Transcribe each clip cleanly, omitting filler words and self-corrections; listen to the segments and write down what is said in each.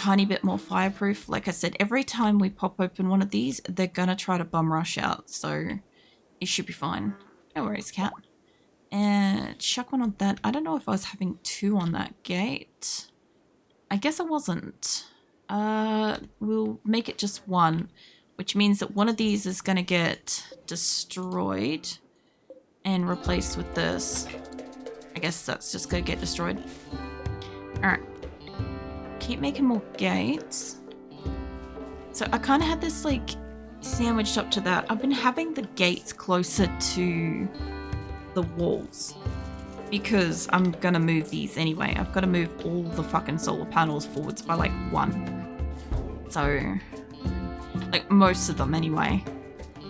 tiny bit more fireproof. Like I said, every time we pop open one of these, they're gonna try to bum rush out, so it should be fine. No worries, cat. And chuck one on that. I don't know if I was having 2 on that gate. I guess I wasn't. We'll make it just 1, which means that one of these is gonna get destroyed and replaced with this. I guess that's just gonna get destroyed. Alright. Keep making more gates. So I kind of had this like sandwiched up to that. I've been having the gates closer to the walls because I'm gonna move these anyway. I've got to move all the fucking solar panels forwards by like 1. So, like most of them anyway.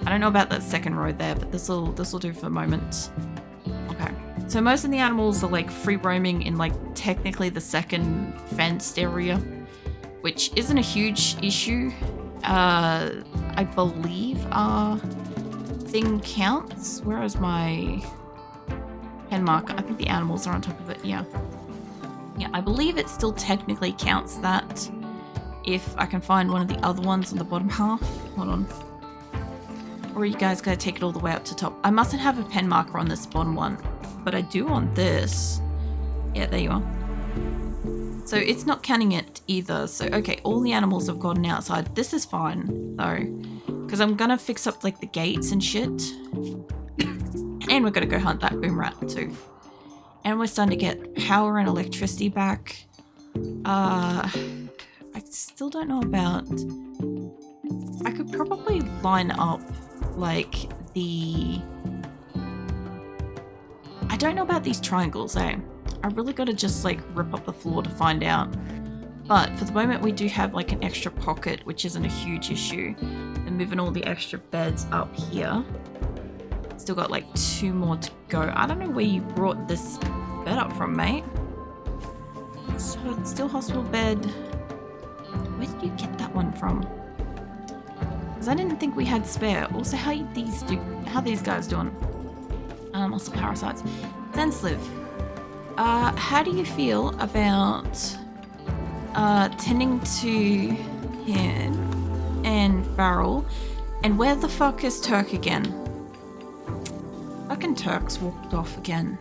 I don't know about that second row there, but this'll do for the moment. Okay. So most of the animals are like free roaming in like technically the second fenced area, which isn't a huge issue. I believe our thing counts. Where is my pen marker? I think the animals are on top of it. Yeah. Yeah, I believe it still technically counts that if I can find one of the other ones on the bottom half. Hold on. Or are you guys going to take it all the way up to top? I mustn't have a pen marker on this bottom one, but I do on this. Yeah, there you are. So it's not counting it either. So, okay, all the animals have gotten outside. This is fine, though, because I'm going to fix up, like, the gates and shit. And we're going to go hunt that boom rat, too. And we're starting to get power and electricity back. I still don't know about... I could probably line up, like, the... I don't know about these triangles, eh? I really got to just, like, rip up the floor to find out. But for the moment, we do have, like, an extra pocket, which isn't a huge issue. And moving all the extra beds up here. Still got, like, 2 more to go. I don't know where you brought this bed up from, mate. So, it's still hospital bed. Where did you get that one from? Because I didn't think we had spare. Also, how these guys doing? Also parasites. Zensliv. How do you feel about tending to him and Farrell? And where the fuck is Turk again? Fucking Turk's walked off again.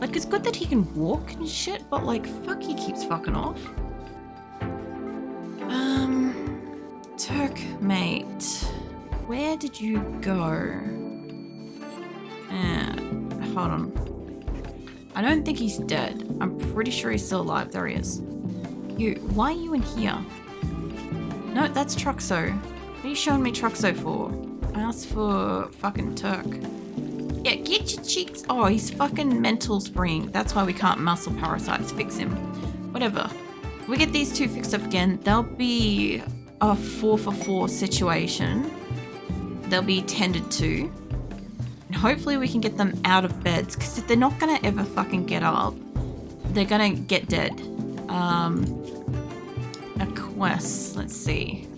Like, it's good that he can walk and shit, but like, fuck, he keeps fucking off. Turk, mate. Where did you go? Hold on. I don't think he's dead. I'm pretty sure he's still alive. There he is. Why are you in here? No, that's Truxo. What are you showing me Truxo for? I asked for fucking Turk. Yeah, get your cheeks. Oh, he's fucking mental spring. That's why we can't muscle parasites. Fix him. Whatever. If we get these 2 fixed up again, they'll be a 4-for-4 situation. They'll be tended to. And hopefully we can get them out of beds, because if they're not going to ever fucking get up, they're going to get dead. A quest. Let's see.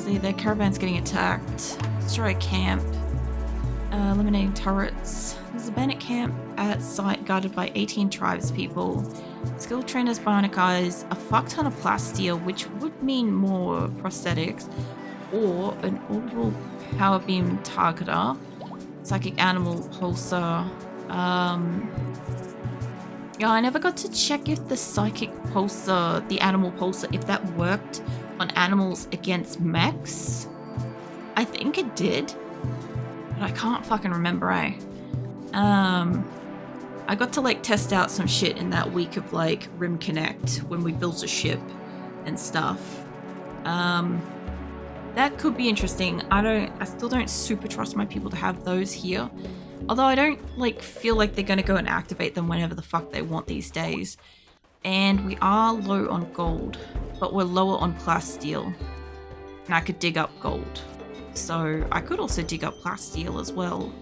Their caravan's getting attacked. Destroy a camp. Eliminating turrets. There's a bandit camp at site guarded by 18 tribes people. Skilled trainers, bionic eyes, a fuck ton of plasteel, which would mean more prosthetics, or an orbital power beam targeter, psychic animal pulsar. Yeah, I never got to check if the psychic pulsar, the animal pulsar, if that worked on animals against mechs. I think it did, but I can't fucking remember, eh? I got to like test out some shit in that week of like Rim Connect when we built a ship and stuff. That could be interesting. I still don't super trust my people to have those here. Although I don't like feel like they're gonna go and activate them whenever the fuck they want these days. And we are low on gold, but we're lower on plasteel. And I could dig up gold. So I could also dig up plasteel as well.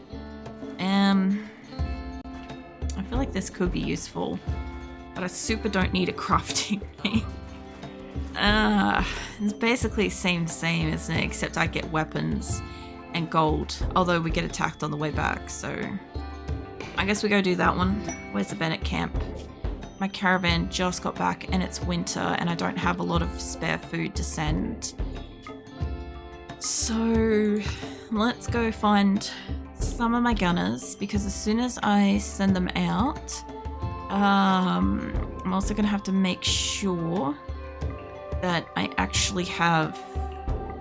I feel like this could be useful, but I super don't need a crafting thing. It's basically same, isn't it? Except I get weapons and gold, although we get attacked on the way back, so I guess we go do that one. Where's the bandit camp? my caravan just got back and it's winter and I don't have a lot of spare food to send. So let's go find some of my gunners, because as soon as I send them out, I'm also going to have to make sure that I actually have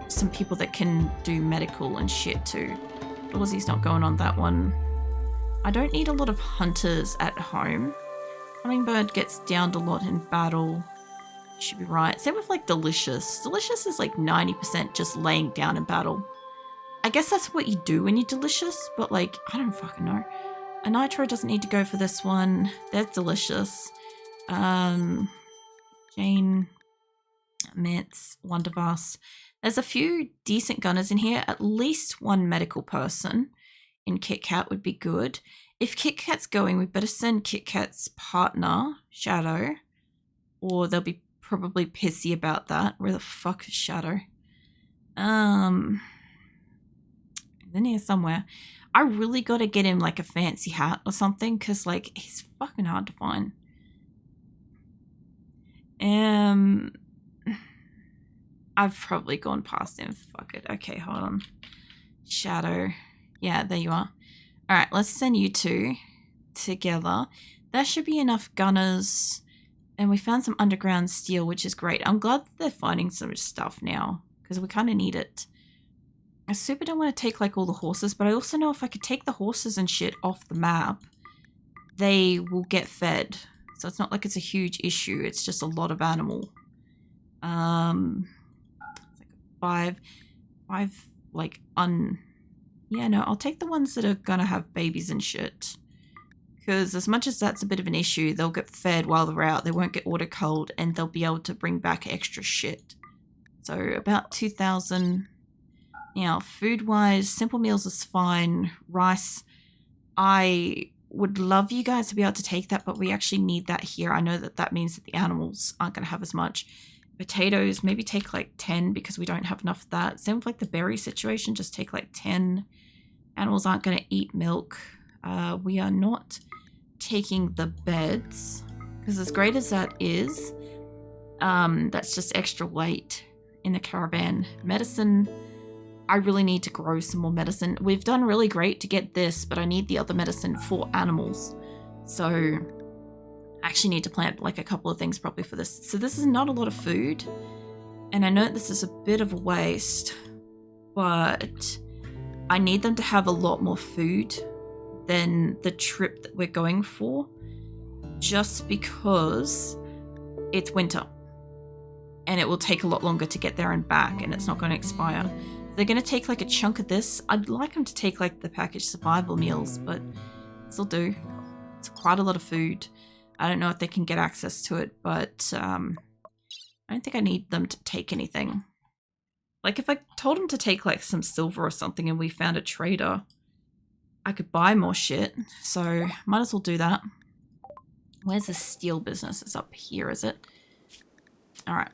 some people that can do medical and shit too. Dorsey's not going on that one. I don't need a lot of hunters at home. Hummingbird gets downed a lot in battle. Should be right. Same with like Delicious. Delicious is like 90% just laying down in battle. I guess that's what you do when you're Delicious, but like, I don't fucking know. A Nitro doesn't need to go for this one. There's Delicious. Jane, Mitz, Wondervast. There's a few decent gunners in here. At least one medical person in Kit Kat would be good. If Kit Kat's going, we better send Kit Kat's partner, Shadow, or they'll be probably pissy about that. Where the fuck is Shadow? In here somewhere. I really got to get him like a fancy hat or something, because like he's fucking hard to find. I've probably gone past him. Fuck it. Okay, hold on. Shadow. Yeah, there you are. All right, let's send you two together. There should be enough gunners. And we found some underground steel, which is great. I'm glad that they're finding some stuff now, because we kind of need it. I super don't want to take like all the horses, but I also know if I could take the horses and shit off the map, they will get fed. So it's not like it's a huge issue. It's just a lot of animal. It's like five like yeah, no, I'll take the ones that are gonna have babies and shit. Because as much as that's a bit of an issue, they'll get fed while they're out. They won't get auto-culled, and they'll be able to bring back extra shit. So about 2,000. Now, food-wise, simple meals is fine. Rice, I would love you guys to be able to take that, but we actually need that here. I know that that means that the animals aren't going to have as much. Potatoes, maybe take like 10 because we don't have enough of that. Same with like the berry situation, just take like 10. Animals aren't going to eat milk. We are not taking the beds, because as great as that is, that's just extra weight in the caravan. Medicine, I really need to grow some more medicine. We've done really great to get this, but I need the other medicine for animals. So I actually need to plant like a couple of things probably for this. So this is not a lot of food, and I know this is a bit of a waste, but I need them to have a lot more food than the trip that we're going for, just because it's winter and it will take a lot longer to get there and back, and it's not going to expire. They're going to take like a chunk of this. I'd like them to take like the packaged survival meals, but this'll do. It's quite a lot of food. I don't know if they can get access to it, but I don't think I need them to take anything. Like if I told them to take like some silver or something and we found a trader, I could buy more shit. So might as well do that. Where's the steel business? It's up here, is it? All right.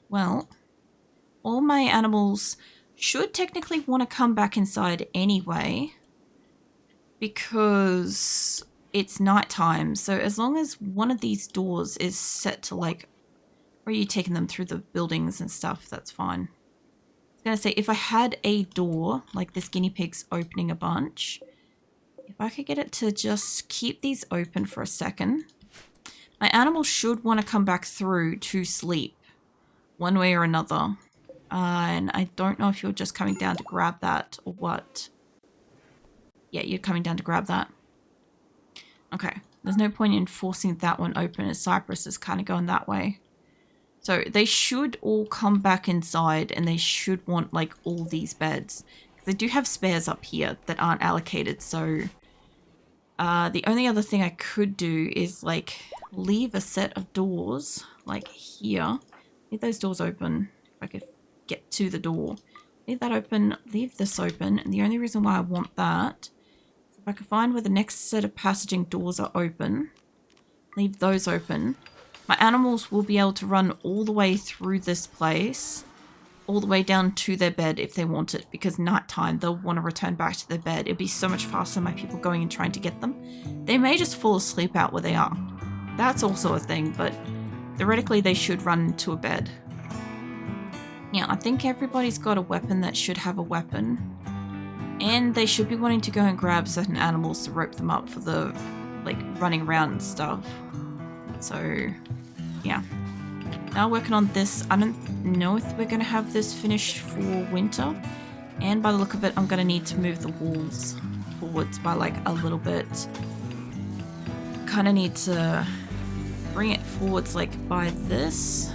Well, all my animals should technically want to come back inside anyway, because it's nighttime. So as long as one of these doors is set to like, or are you taking them through the buildings and stuff, that's fine. I was going to say, if I had a door, like this guinea pig's opening a bunch, if I could get it to just keep these open for a second, my animals should want to come back through to sleep one way or another. And I don't know if you're just coming down to grab that or what. Yeah, you're coming down to grab that. Okay, there's no point in forcing that one open as Cypress is kind of going that way. So they should all come back inside, and they should want like all these beds. They do have spares up here that aren't allocated, so the only other thing I could do is like leave a set of doors like here. Leave those doors open if I could get to the door. Leave that open, leave this open, and the only reason why I want that is if I can find where the next set of passaging doors are open, leave those open. My animals will be able to run all the way through this place, all the way down to their bed if they want it, because nighttime they'll want to return back to their bed. It'd be so much faster than my people going and trying to get them. They may just fall asleep out where they are. that's also a thing, but theoretically they should run to a bed. Now, I think everybody's got a weapon that should have a weapon. And they should be wanting to go and grab certain animals to rope them up for the, like, running around and stuff. So, yeah. Now working on this. I don't know if we're going to have this finished for winter. And by the look of it, I'm going to need to move the walls forwards by, like, a little bit. Kind of need to bring it forwards, like, by this.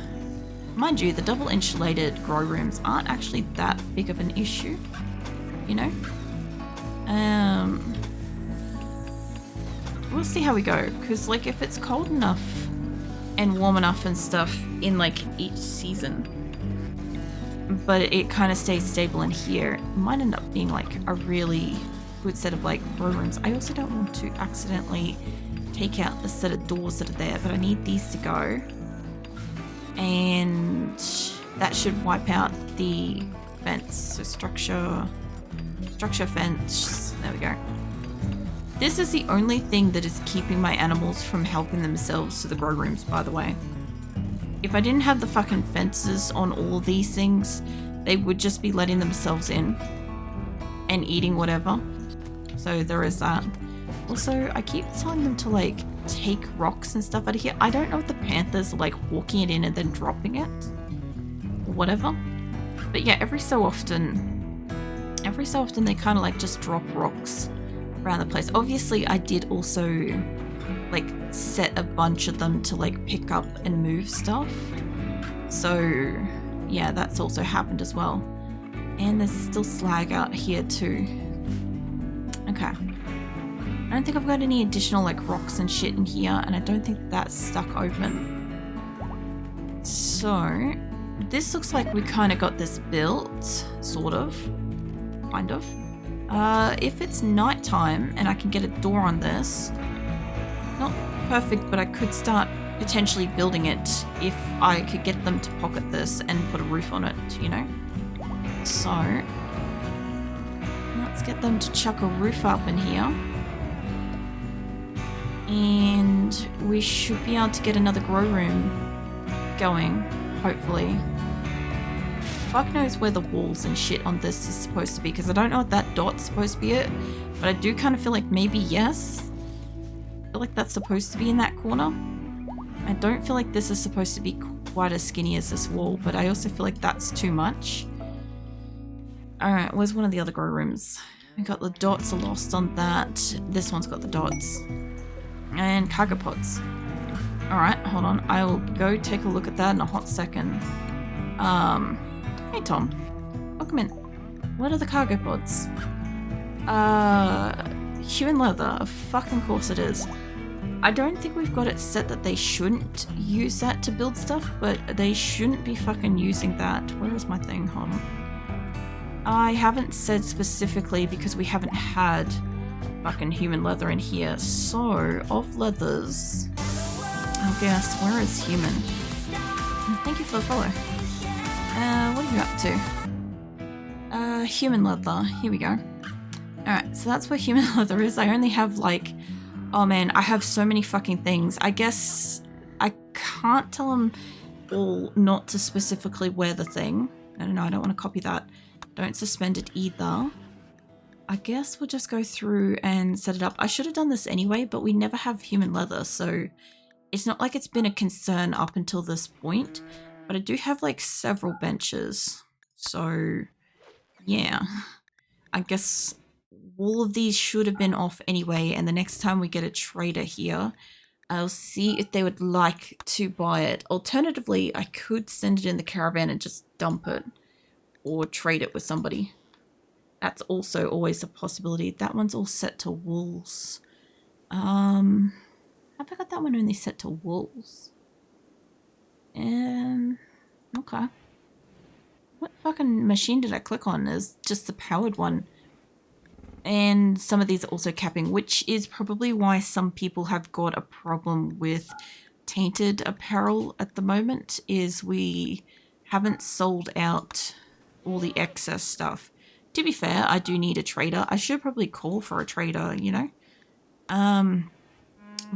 Mind you, the double insulated grow rooms aren't actually that big of an issue. You know? We'll see how we go, because like if it's cold enough and warm enough and stuff in like each season, but it kind of stays stable in here, it might end up being like a really good set of like grow rooms. I also don't want to accidentally take out the set of doors that are there, but I need these to go, and that should wipe out the fence. So structure fence, there we go. This is the only thing that is keeping my animals from helping themselves to the grow rooms, by the way. If I didn't have the fucking fences on all these things, they would just be letting themselves in and eating whatever. So there is that. Also, I keep telling them to like take rocks and stuff out of here. I don't know if the panthers are like walking it in and then dropping it or whatever. But yeah, every so often they kind of like just drop rocks around the place. Obviously, I did also like set a bunch of them to like pick up and move stuff. So yeah, that's also happened as well. And there's still slag out here too. Okay. I don't think I've got any additional like rocks and shit in here, and I don't think that's stuck open. So this looks like we kind of got this built, sort of. Kind of. If it's nighttime and I can get a door on this, not perfect, but I could start potentially building it if I could get them to pocket this and put a roof on it, you know? So, let's get them to chuck a roof up in here. And we should be able to get another grow room going, hopefully. Fuck knows where the walls and shit on this is supposed to be, because I don't know what that dot's supposed to be it, but I do kind of feel like maybe yes. I feel like that's supposed to be in that corner. I don't feel like this is supposed to be quite as skinny as this wall, but I also feel like that's too much. Alright, where's one of the other grow rooms? We got the dots lost on that. This one's got the dots. And cargo pods. Alright, hold on. I'll go take a look at that in a hot second. Hey Tom, welcome in. What are the cargo pods? Human leather, of fucking course it is. I don't think we've got it set that they shouldn't use that to build stuff, but they shouldn't be fucking using that. Where is my thing? Hold on. I haven't said specifically because we haven't had fucking human leather in here. So, of leathers, I guess, where is human? Thank you for the follow. What are you up to? Human leather. Here we go. Alright, so that's where human leather is. I only have like... Oh man, I have so many fucking things. I guess I can't tell them all not to specifically wear the thing. No, I don't want to copy that. Don't suspend it either. I guess we'll just go through and set it up. I should have done this anyway, but we never have human leather, so it's not like it's been a concern up until this point. But I do have like several benches, so yeah, I guess all of these should have been off anyway, and the next time we get a trader here, I'll see if they would like to buy it. Alternatively, I could send it in the caravan and just dump it, or trade it with somebody. That's also always a possibility. That one's all set to wolves. Have I got that one only set to wolves? Okay. What fucking machine did I click on? Is just the powered one. And some of these are also capping, which is probably why some people have got a problem with tainted apparel at the moment, is we haven't sold out all the excess stuff. To be fair, I do need a trader. I should probably call for a trader, you know?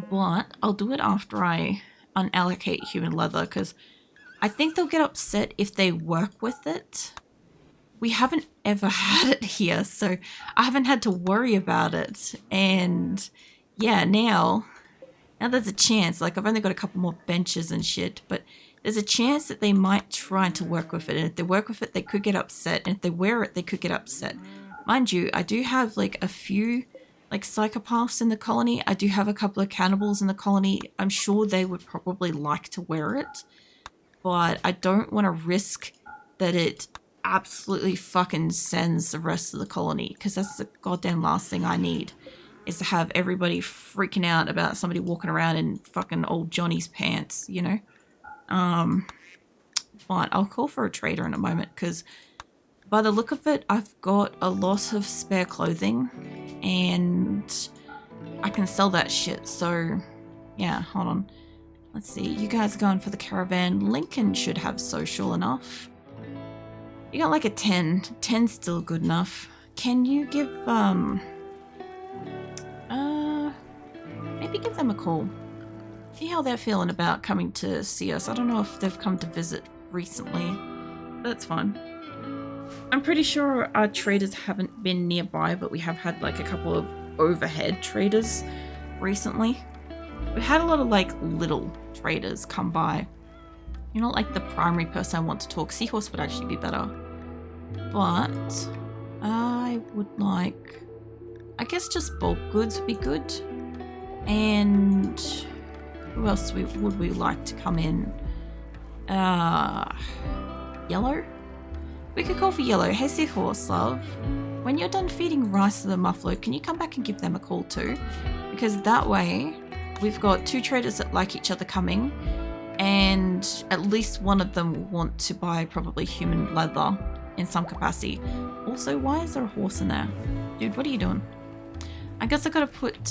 But I'll do it after I unallocate human leather, because I think they'll get upset if they work with it. We haven't ever had it here, so I haven't had to worry about it. And yeah, now there's a chance. Like, I've only got a couple more benches and shit, but there's a chance that they might try to work with it. And if they work with it, they could get upset. And if they wear it, they could get upset. Mind you, I do have like a few like psychopaths in the colony. I do have a couple of cannibals in the colony. I'm sure they would probably like to wear it, but I don't want to risk that it absolutely fucking sends the rest of the colony, because that's the goddamn last thing I need, is to have everybody freaking out about somebody walking around in fucking old Johnny's pants, you know? But I'll call for a trader in a moment, because by the look of it, I've got a lot of spare clothing and I can sell that shit. So yeah, hold on. Let's see. You guys are going for the caravan. Lincoln should have social enough. You got like a 10. 10's still good enough. Can you give, maybe give them a call. See how they're feeling about coming to see us. I don't know if they've come to visit recently. That's fine. I'm pretty sure our traders haven't been nearby, but we have had like a couple of overhead traders recently. We had a lot of like little traders come by. You're not like the primary person I want to talk. Seahorse would actually be better. But I would like, I guess just bulk goods would be good. And who else would we like to come in? Yellow? We could call for Yellow. Hey, Seahorse, love. When you're done feeding rice to the muffalo, can you come back and give them a call too? Because that way, we've got two traders that like each other coming, and at least one of them will want to buy probably human leather in some capacity. Also, why is there a horse in there? Dude, what are you doing? I guess I gotta put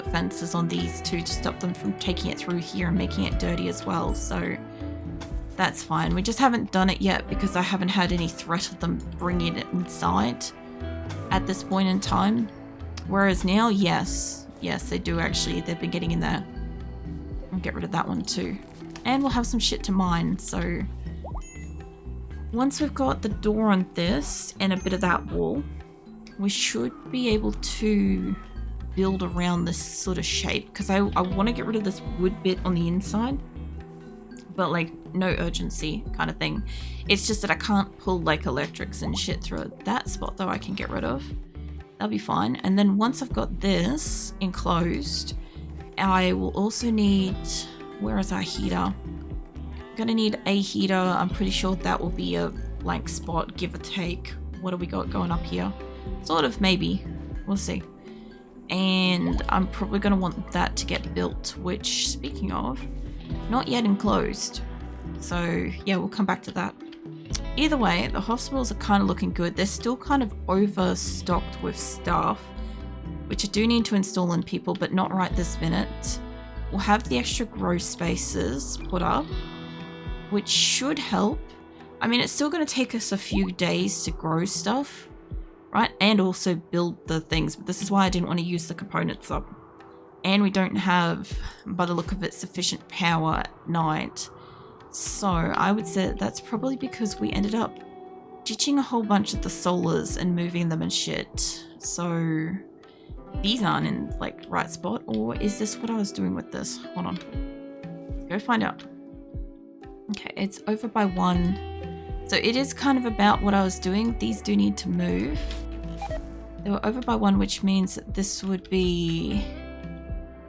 fences on these two to stop them from taking it through here and making it dirty as well, so that's fine. We just haven't done it yet because I haven't had any threat of them bringing it inside at this point in time. Whereas now, yes, they do actually. They've been getting in there. I'll get rid of that one too. And we'll have some shit to mine, so once we've got the door on this and a bit of that wall, we should be able to build around this sort of shape, because I want to get rid of this wood bit on the inside, but like no urgency kind of thing. It's just that I can't pull like electrics and shit through it. That spot though I can get rid of. That'll be fine. And then once I've got this enclosed, I will also need, where is our heater? I'm gonna need a heater. I'm pretty sure that will be a blank spot, give or take. What do we got going up here? Sort of, maybe. We'll see. And I'm probably gonna want that to get built, which, speaking of, not yet enclosed. So yeah, we'll come back to that. Either way, the hospitals are kind of looking good. They're still kind of overstocked with staff, which I do need to install in people, but not right this minute. We'll have the extra grow spaces put up, which should help. I mean, it's still going to take us a few days to grow stuff, right? And also build the things, but this is why I didn't want to use the components up. And we don't have, by the look of it, sufficient power at night. So I would say that's probably because we ended up ditching a whole bunch of the solars and moving them and shit. So these aren't in like right spot, or is this what I was doing with this? Hold on. Go find out. Okay, it's over by 1. So it is kind of about what I was doing. These do need to move. They were over by 1, which means that this would be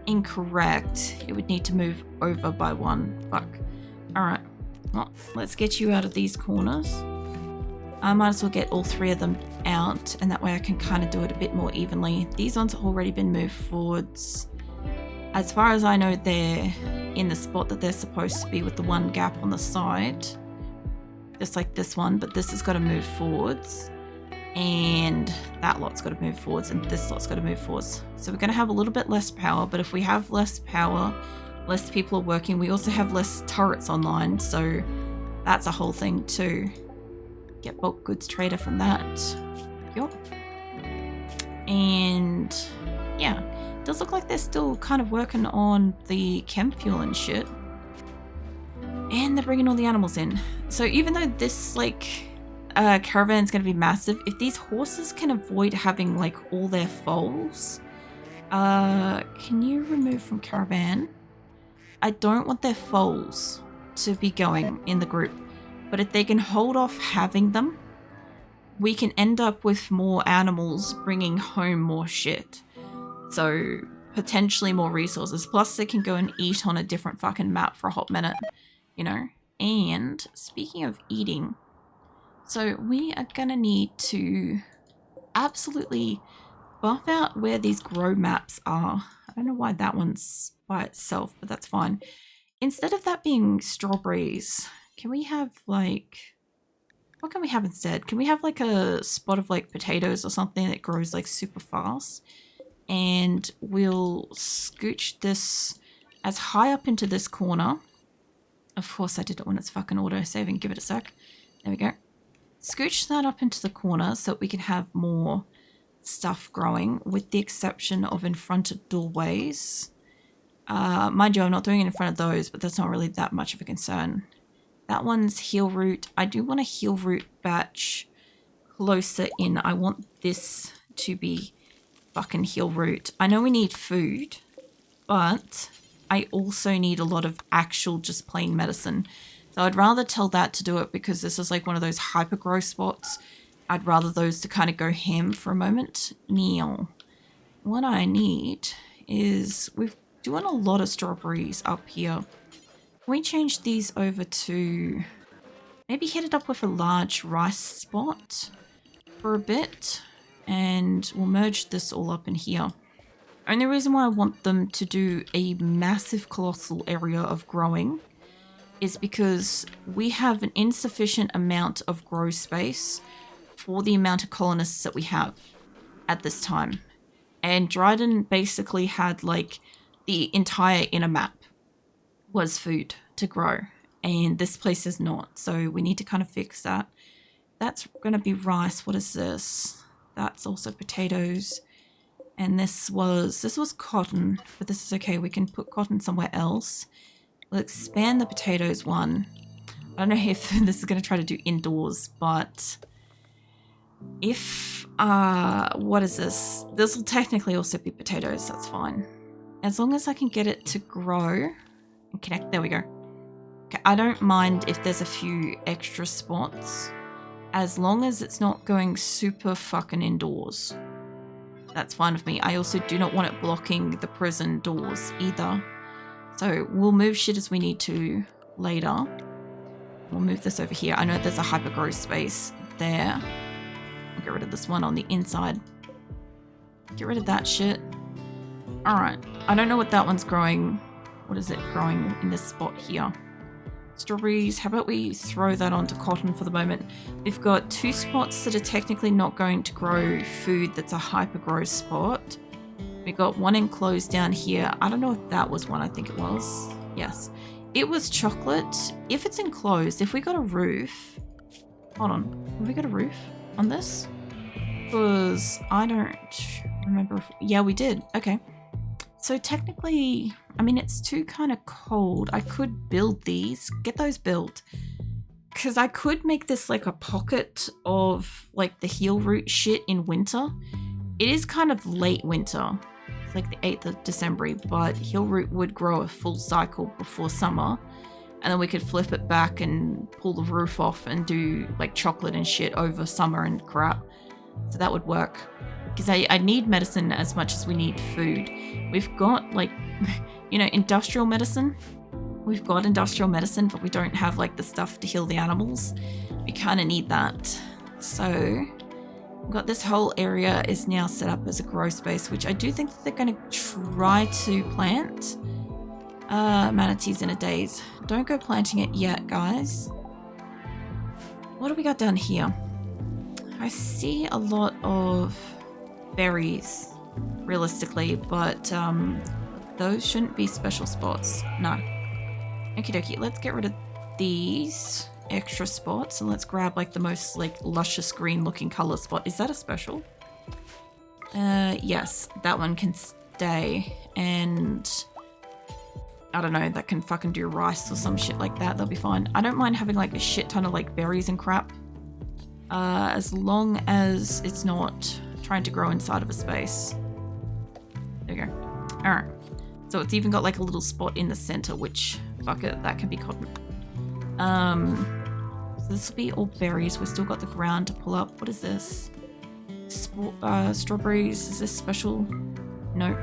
incorrect. It would need to move over by 1. Fuck. Alright. Well, let's get you out of these corners. I might as well get all 3 of them out, and that way I can kind of do it a bit more evenly. These ones have already been moved forwards. As far as I know, they're in the spot that they're supposed to be, with the one gap on the side. Just like this one, but this has got to move forwards. And that lot's got to move forwards, and this lot's got to move forwards. So we're going to have a little bit less power, but if we have less power, less people are working. We also have less turrets online, so that's a whole thing too. Get bulk goods trader from that. Yup. And yeah, does look like they're still kind of working on the chem fuel and shit. And they're bringing all the animals in. So even though this, like, caravan's going to be massive, if these horses can avoid having, like, all their foals... can you remove from caravan? I don't want their foals to be going in the group. But if they can hold off having them, we can end up with more animals bringing home more shit. So, potentially more resources. Plus, they can go and eat on a different fucking map for a hot minute. You know? And, speaking of eating, so we are gonna need to absolutely buff out where these grow maps are. I don't know why that one's by itself, but that's fine. Instead of that being strawberries, can we have, like... What can we have instead? Can we have, like, a spot of, like, potatoes or something that grows, like, super fast? And we'll scooch this as high up into this corner. Of course, I did it when it's fucking auto-saving. Give it a sec. There we go. Scooch that up into the corner so that we can have more stuff growing, with the exception of in front of doorways. Mind you, I'm not doing it in front of those, but that's not really that much of a concern. That one's heel root. I do want a heel root batch closer in. I want this to be fucking heel root. I know we need food, but I also need a lot of actual just plain medicine. So I'd rather tell that to do it because this is like one of those hyper growth spots. I'd rather those to kind of go ham for a moment. Now, what I need is, we're doing a lot of strawberries up here. Can we change these over to, maybe hit it up with a large rice spot for a bit, and we'll merge this all up in here. Only reason why I want them to do a massive colossal area of growing is because we have an insufficient amount of grow space for the amount of colonists that we have at this time. And Dryden basically had like the entire inner map was food to grow, and this place is not, so we need to kind of fix that. That's going to be rice. What is this? That's also potatoes. And this was cotton, but this is okay. We can put cotton somewhere else. We'll expand the potatoes one. I don't know if this is going to try to do indoors, but if, what is this? This will technically also be potatoes. That's fine. As long as I can get it to grow and connect. There we go. Okay, I don't mind if there's a few extra spots, as long as it's not going super fucking indoors. That's fine with me. I also do not want it blocking the prison doors either. So we'll move shit as we need to later. We'll move this over here. I know there's a hyper growth space there. I'll get rid of this one on the inside. Get rid of that shit. Alright. I don't know what that one's growing. What is it growing in this spot here? Strawberries. How about we throw that onto cotton for the moment? We've got two spots that are technically not going to grow food that's a hyper growth spot. We got one enclosed down here. I don't know if that was one. I think it was. Yes. It was chocolate. If it's enclosed, if we got a roof... Hold on. Have we got a roof on this? Because I don't remember if... Yeah, we did. Okay. So technically, I mean, it's too kind of cold. I could build these. Get those built. Because I could make this like a pocket of like the heel root shit in winter. It is kind of late winter. It's like the 8th of December, but heel root would grow a full cycle before summer. And then we could flip it back and pull the roof off and do like chocolate and shit over summer and crap. So that would work. Because I need medicine as much as we need food. We've got like, you know, industrial medicine. We've got industrial medicine, but we don't have like the stuff to heal the animals. We kind of need that. So we've got this whole area is now set up as a grow space, which I do think that they're going to try to plant. Manatees in a daze. Don't go planting it yet, guys. What do we got down here? I see a lot of berries, realistically, but those shouldn't be special spots. No. Okie dokie, let's get rid of these extra spots and let's grab like the most like luscious green looking color spot. Is that a special? Yes, that one can day and I don't know, that can fucking do rice or some shit like that, they'll be fine. I don't mind having like a shit ton of like berries and crap. As long as it's not trying to grow inside of a space. There we go. Alright. So it's even got like a little spot in the center, which, fuck it, that can be cotton. So this will be all berries. We've still got the ground to pull up. What is this? Strawberries. Is this special? No.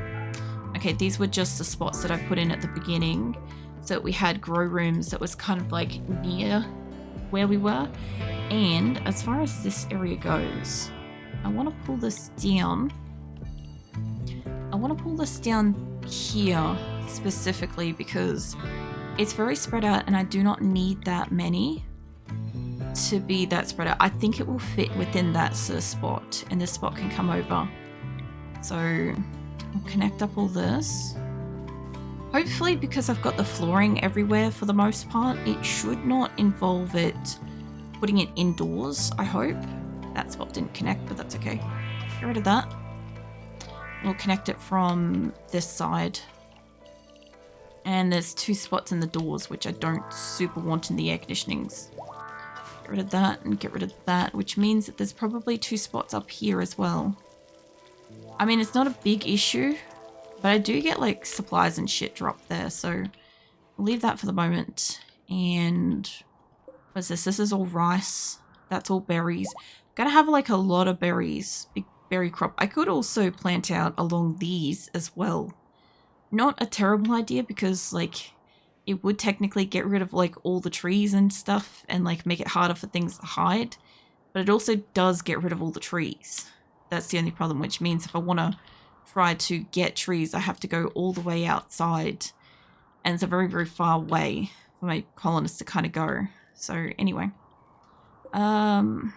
Okay, these were just the spots that I put in at the beginning. So we had grow rooms that was kind of like near where we were. And as far as this area goes, I want to pull this down. I want to pull this down here specifically because it's very spread out and I do not need that many to be that spread out. I think it will fit within that sort of spot and this spot can come over. So I'll connect up all this. Hopefully, because I've got the flooring everywhere for the most part, it should not involve it putting it indoors, I hope. That spot didn't connect, but that's okay. Get rid of that. We'll connect it from this side. And there's 2 spots in the doors, which I don't super want in the air conditionings. Get rid of that and get rid of that, which means that there's probably 2 spots up here as well. I mean, it's not a big issue, but I do get like supplies and shit dropped there, so we'll leave that for the moment. And what's this? This is all rice. That's all berries. Gonna have like a lot of berries, big berry crop. I could also plant out along these as well. Not a terrible idea because like it would technically get rid of like all the trees and stuff and like make it harder for things to hide, but it also does get rid of all the trees. That's the only problem, which means if I want to try to get trees, I have to go all the way outside, and it's a very, very far way for my colonists to kind of go. So anyway, I'll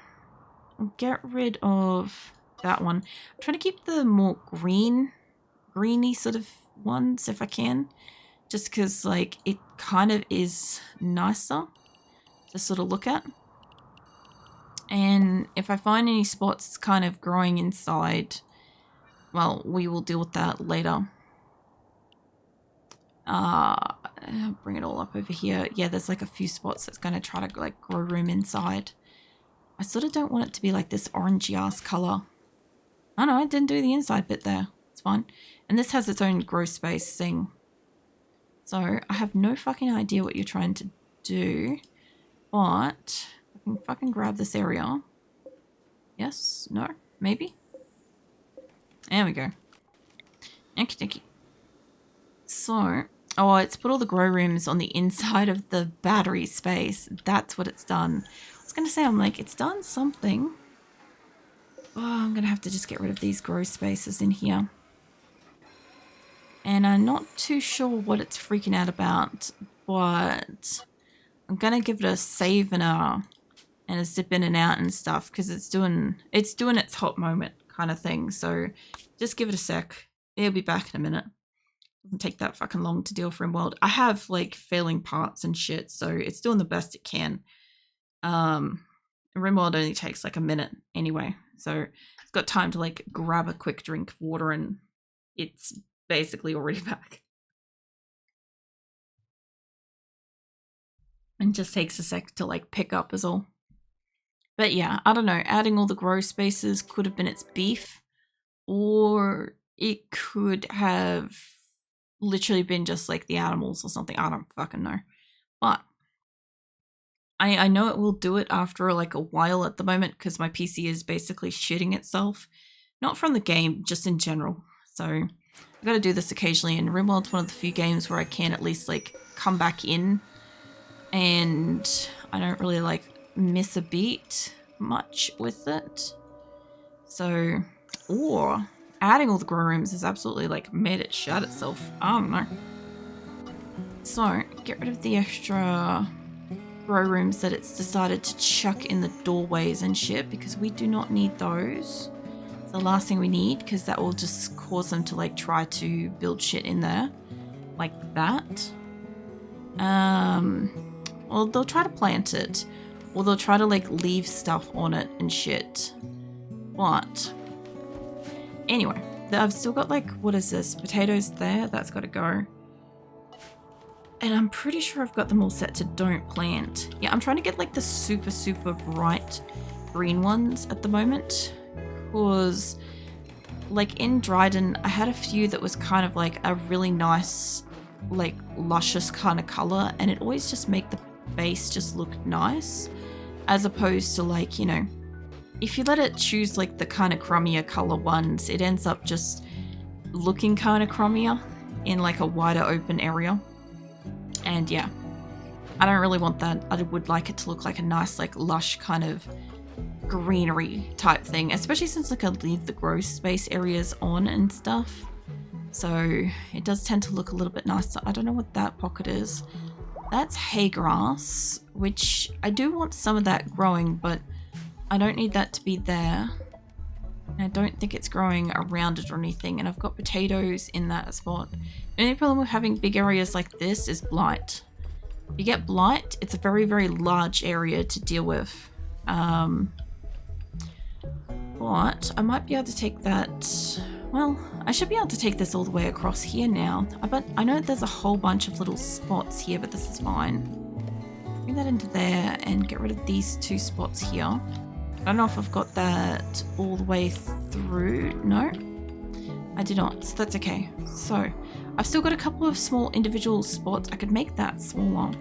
get rid of that one. I'm trying to keep the more greeny sort of ones if I can, just because like it kind of is nicer to sort of look at. And if I find any spots kind of growing inside, well, we will deal with that later. Bring it all up over here. Yeah, there's like a few spots that's going to try to like grow room inside. I sort of don't want it to be like this orangey ass color. Oh no, I didn't do the inside bit there. It's fine. And this has its own grow space thing. So I have no fucking idea what you're trying to do, but I can fucking grab this area. Yes, no, maybe. There we go. Okie. So, oh, it's put all the grow rooms on the inside of the battery space. That's what it's done. I was going to say, I'm like, it's done something. Oh, I'm going to have to just get rid of these grow spaces in here. And I'm not too sure what it's freaking out about, but I'm going to give it a save and a zip in and out and stuff because it's doing its hot moment kind of thing. So just give it a sec. It'll be back in a minute. Doesn't take that fucking long to deal for RimWorld. I have like failing parts and shit, so it's doing the best it can. RimWorld only takes like a minute anyway, so it's got time to like grab a quick drink of water and it's basically already back. And just takes a sec to like pick up is all. But yeah, I don't know, adding all the grow spaces could have been its beef, or it could have literally been just like the animals or something. I don't fucking know. But I know it will do it after like a while at the moment because my PC is basically shitting itself. Not from the game, just in general. So I've got to do this occasionally, and RimWorld's one of the few games where I can at least like come back in and I don't really like miss a beat much with it. So, or adding all the grow rooms has absolutely like made it shut itself. I don't know. So get rid of the extra grow rooms that it's decided to chuck in the doorways and shit because we do not need those. It's the last thing we need because that will just cause them to like try to build shit in there like that. Well, they'll try to plant it, or they'll try to like leave stuff on it and shit. But anyway, I've still got like, what is this? Potatoes there. That's got to go. And I'm pretty sure I've got them all set to don't plant. Yeah, I'm trying to get like the super, super bright green ones at the moment. Because like in Dryden, I had a few that was kind of like a really nice, like luscious kind of color. And it always just make the base just look nice. As opposed to like, you know, if you let it choose like the kind of crummier color ones, it ends up just looking kind of crummier in like a wider open area. And yeah, I don't really want that. I would like it to look like a nice, like lush kind of greenery type thing, especially since like I leave the grow space areas on and stuff. So it does tend to look a little bit nicer. I don't know what that pocket is. That's hay grass, which I do want some of that growing, but I don't need that to be there. And I don't think it's growing around it or anything. And I've got potatoes in that spot. The only problem with having big areas like this is blight. If you get blight, it's a very, very large area to deal with. But I might be able to take that. Well, I should be able to take this all the way across here now. But I know there's a whole bunch of little spots here, but this is fine. Bring that into there and get rid of these 2 spots here. I don't know if I've got that all the way through. No, I did not, so that's okay. So I've still got a couple of small individual spots. I could make that smaller.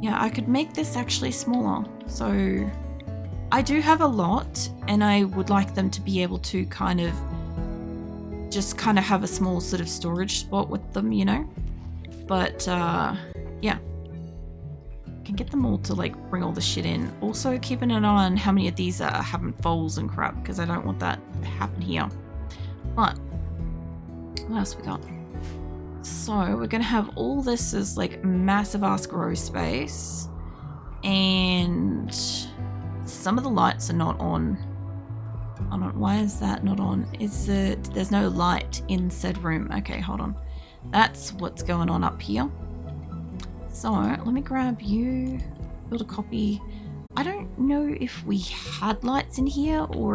Yeah, I could make this actually smaller. So I do have a lot, and I would like them to be able to kind of just kind of have a small sort of storage spot with them, you know? But yeah. Can get them all to like bring all the shit in. Also keeping an eye on how many of these are having foals and crap, because I don't want that to happen here. But what else we got? So we're gonna have all this as like massive ass grow space, and some of the lights are not on. Oh no, why is that not on? Is it there's no light in said room? Okay, hold on. That's what's going on up here. So let me grab you, build a copy. I don't know if we had lights in here or